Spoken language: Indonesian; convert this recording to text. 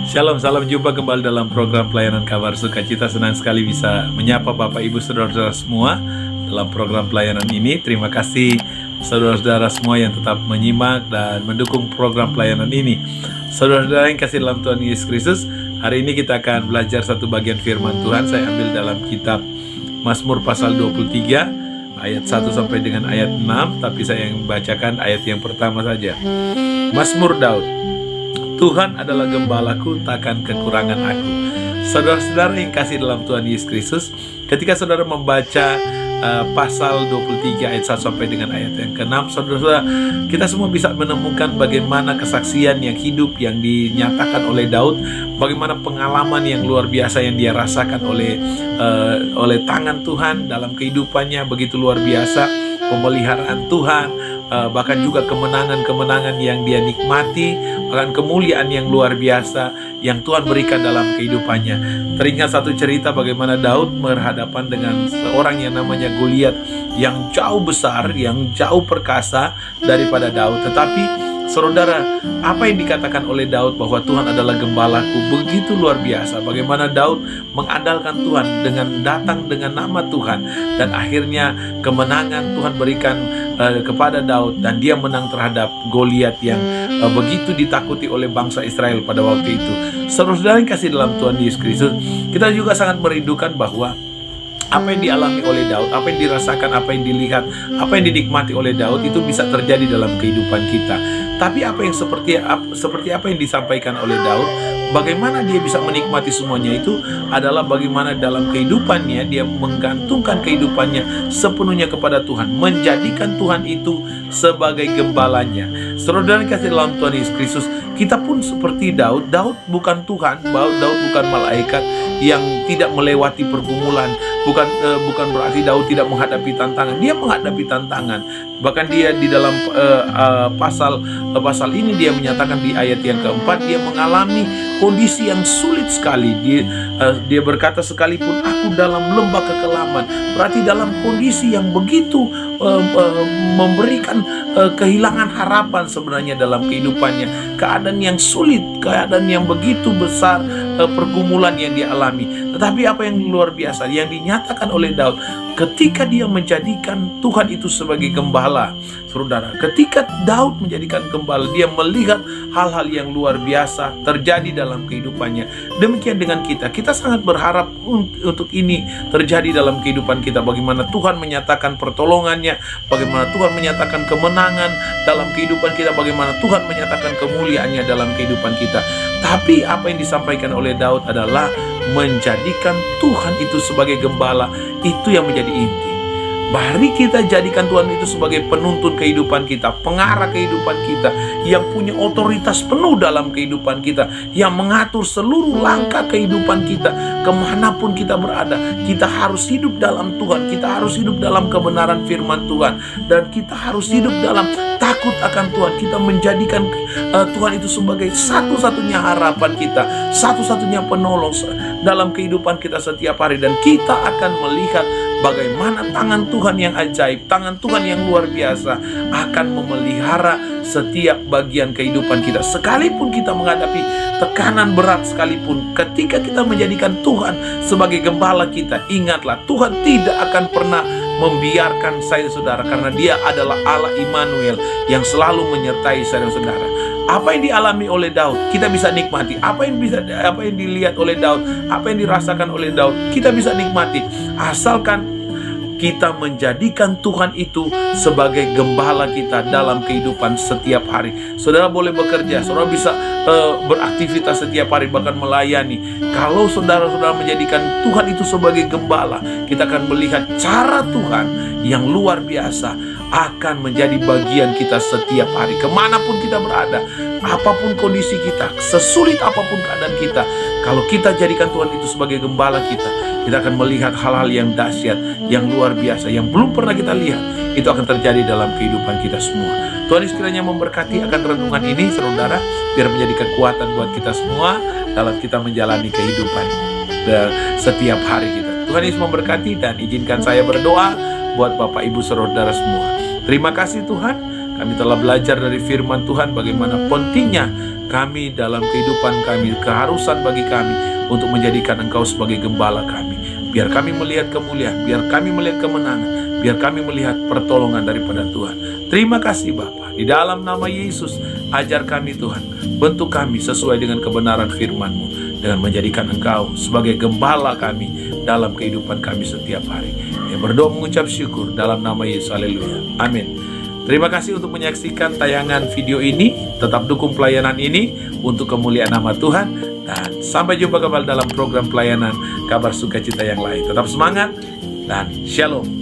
Shalom, salam jumpa kembali dalam program pelayanan Kabar Sukacita. Senang sekali bisa menyapa Bapak Ibu Saudara-saudara semua dalam program pelayanan ini. Terima kasih saudara-saudara semua yang tetap menyimak dan mendukung program pelayanan ini. Saudara-saudara yang kasih dalam Tuhan Yesus Kristus, hari ini kita akan belajar satu bagian firman Tuhan. Saya ambil dalam kitab Mazmur pasal 23 ayat 1 sampai dengan ayat 6, tapi saya yang membacakan ayat yang pertama saja. Mazmur Daud. Tuhan adalah gembalaku, takkan kekurangan aku. Saudara-saudara yang kasih dalam Tuhan Yesus Kristus, ketika saudara membaca pasal 23 ayat 1 sampai dengan ayat yang ke-6, saudara-saudara, kita semua bisa menemukan bagaimana kesaksian yang hidup yang dinyatakan oleh Daud, bagaimana pengalaman yang luar biasa yang dia rasakan oleh tangan Tuhan dalam kehidupannya, begitu luar biasa pemeliharaan Tuhan, bahkan juga kemenangan-kemenangan yang dia nikmati, bahkan kemuliaan yang luar biasa yang Tuhan berikan dalam kehidupannya. Teringat satu cerita bagaimana Daud berhadapan dengan seorang yang namanya Goliat, yang jauh besar, yang jauh perkasa daripada Daud. Tetapi saudara, apa yang dikatakan oleh Daud bahwa Tuhan adalah gembalaku begitu luar biasa. Bagaimana Daud mengandalkan Tuhan dengan datang dengan nama Tuhan, dan akhirnya kemenangan Tuhan berikan kepada Daud, dan dia menang terhadap Goliat yang begitu ditakuti oleh bangsa Israel pada waktu itu. Saudara-saudara yang kasih dalam Tuhan Yesus Kristus, kita juga sangat merindukan bahwa apa yang dialami oleh Daud, apa yang dirasakan, apa yang dilihat, apa yang dinikmati oleh Daud itu bisa terjadi dalam kehidupan kita. Tapi apa yang seperti apa yang disampaikan oleh Daud, bagaimana dia bisa menikmati semuanya itu adalah bagaimana dalam kehidupannya dia menggantungkan kehidupannya sepenuhnya kepada Tuhan, menjadikan Tuhan itu sebagai gembalanya. Saudara kasih dalam Tuhan Yesus Kristus, kita pun seperti Daud. Daud bukan Tuhan, Daud bukan malaikat yang tidak melewati pergumulan. Bukan berarti Daud tidak menghadapi tantangan. Dia menghadapi tantangan. Bahkan dia di dalam pasal ini dia menyatakan di ayat yang keempat, dia mengalami kondisi yang sulit sekali. Dia berkata, sekalipun aku dalam lembah kekelaman, berarti dalam kondisi yang begitu memberikan kehilangan harapan sebenarnya dalam kehidupannya. Keadaan yang sulit, keadaan yang begitu besar, pergumulan yang dia alami. Tetapi apa yang luar biasa yang dinyatakan oleh Daud, ketika dia menjadikan Tuhan itu sebagai gembala. Saudara, ketika Daud menjadikan gembala, dia melihat hal-hal yang luar biasa terjadi dalam kehidupannya. Demikian dengan kita sangat berharap untuk ini terjadi dalam kehidupan kita. Bagaimana Tuhan menyatakan pertolongannya, bagaimana Tuhan menyatakan kemenangan dalam kehidupan kita, bagaimana Tuhan menyatakan kemuliaannya dalam kehidupan kita. Tapi apa yang disampaikan oleh Daud adalah menjadikan Tuhan itu sebagai gembala. Itu yang menjadi inti. Mari kita jadikan Tuhan itu sebagai penuntun kehidupan kita, pengarah kehidupan kita, yang punya otoritas penuh dalam kehidupan kita, yang mengatur seluruh langkah kehidupan kita. Kemanapun kita berada, kita harus hidup dalam Tuhan, kita harus hidup dalam kebenaran firman Tuhan, dan kita harus hidup dalam takut akan Tuhan. Kita menjadikan Tuhan itu sebagai satu-satunya harapan kita, satu-satunya penolong dalam kehidupan kita setiap hari. Dan kita akan melihat bagaimana tangan Tuhan yang ajaib, tangan Tuhan yang luar biasa akan memelihara setiap bagian kehidupan kita. Sekalipun kita menghadapi tekanan berat sekalipun, ketika kita menjadikan Tuhan sebagai gembala kita, ingatlah Tuhan tidak akan pernah membiarkan saya saudara, karena dia adalah Allah Immanuel yang selalu menyertai saya saudara. Apa yang dialami oleh Daud, kita bisa nikmati. Apa yang dilihat oleh Daud, apa yang dirasakan oleh Daud, kita bisa nikmati. Asalkan kita menjadikan Tuhan itu sebagai gembala kita dalam kehidupan setiap hari. Saudara boleh bekerja, saudara bisa beraktivitas setiap hari, bahkan melayani. Kalau saudara-saudara menjadikan Tuhan itu sebagai gembala, kita akan melihat cara Tuhan yang luar biasa akan menjadi bagian kita setiap hari. Kemanapun kita berada, apapun kondisi kita, sesulit apapun keadaan kita, kalau kita jadikan Tuhan itu sebagai gembala kita akan melihat hal-hal yang dahsyat, yang luar biasa, yang belum pernah kita lihat. Itu akan terjadi dalam kehidupan kita semua. Tuhan Yesus kiranya memberkati akan renungan ini, saudara, biar menjadi kekuatan buat kita semua dalam kita menjalani kehidupan setiap hari kita. Tuhan Yesus memberkati, dan izinkan saya berdoa buat Bapak Ibu saudara semua. Terima kasih Tuhan, Kami telah belajar dari firman Tuhan bagaimana pentingnya kami dalam kehidupan kami, keharusan bagi kami untuk menjadikan Engkau sebagai gembala kami. Biar kami melihat kemuliaan, biar kami melihat kemenangan, biar kami melihat pertolongan daripada Tuhan. Terima kasih Bapa. Di dalam nama Yesus, ajar kami Tuhan, bentuk kami sesuai dengan kebenaran firman-Mu, dengan menjadikan Engkau sebagai gembala kami dalam kehidupan kami setiap hari. Yang berdoa mengucap syukur dalam nama Yesus. Haleluya. Amin. Terima kasih untuk menyaksikan tayangan video ini. Tetap dukung pelayanan ini untuk kemuliaan nama Tuhan. Dan sampai jumpa kembali dalam program pelayanan Kabar Sukacita yang lain. Tetap semangat dan shalom.